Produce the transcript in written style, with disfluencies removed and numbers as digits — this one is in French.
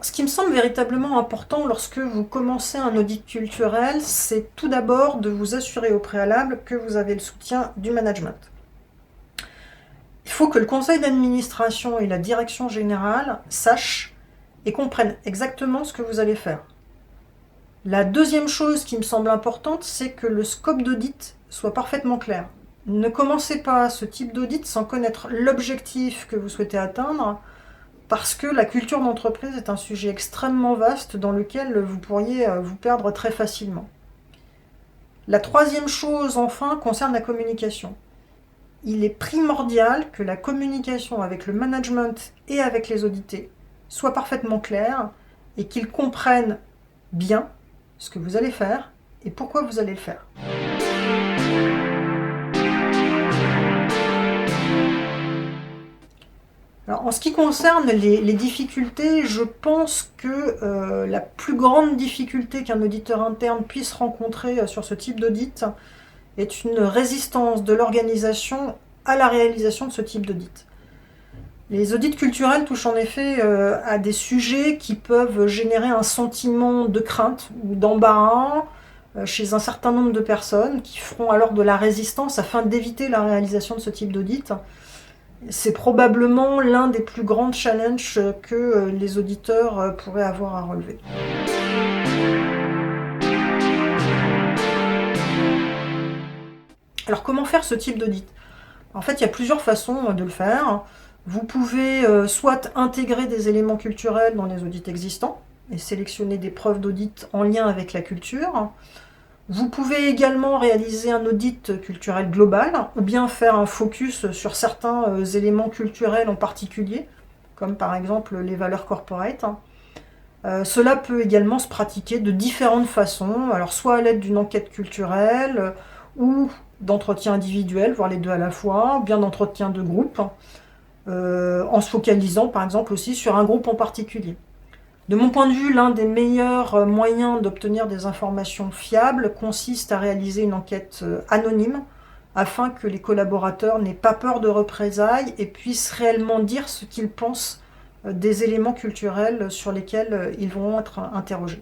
ce qui me semble véritablement important lorsque vous commencez un audit culturel, c'est tout d'abord de vous assurer au préalable que vous avez le soutien du management. Il faut que le conseil d'administration et la direction générale sachent et comprennent exactement ce que vous allez faire. La deuxième chose qui me semble importante, c'est que le scope d'audit soit parfaitement clair. Ne commencez pas ce type d'audit sans connaître l'objectif que vous souhaitez atteindre, parce que la culture d'entreprise est un sujet extrêmement vaste dans lequel vous pourriez vous perdre très facilement. La troisième chose, enfin, concerne la communication. Il est primordial que la communication avec le management et avec les audités soit parfaitement claire et qu'ils comprennent bien ce que vous allez faire et pourquoi vous allez le faire. Alors, en ce qui concerne les difficultés, je pense que la plus grande difficulté qu'un auditeur interne puisse rencontrer sur ce type d'audit est une résistance de l'organisation à la réalisation de ce type d'audit. Les audits culturels touchent en effet à des sujets qui peuvent générer un sentiment de crainte ou d'embarras chez un certain nombre de personnes qui feront alors de la résistance afin d'éviter la réalisation de ce type d'audit. C'est probablement l'un des plus grands challenges que les auditeurs pourraient avoir à relever. Alors comment faire ce type d'audit? En fait, il y a plusieurs façons de le faire. Vous pouvez soit intégrer des éléments culturels dans les audits existants et sélectionner des preuves d'audit en lien avec la culture. Vous pouvez également réaliser un audit culturel global ou bien faire un focus sur certains éléments culturels en particulier, comme par exemple les valeurs corporate. Cela peut également se pratiquer de différentes façons, alors soit à l'aide d'une enquête culturelle ou d'entretien individuel, voire les deux à la fois, ou bien d'entretien de groupe, en se focalisant par exemple aussi sur un groupe en particulier. De mon point de vue, l'un des meilleurs moyens d'obtenir des informations fiables consiste à réaliser une enquête anonyme afin que les collaborateurs n'aient pas peur de représailles et puissent réellement dire ce qu'ils pensent des éléments culturels sur lesquels ils vont être interrogés.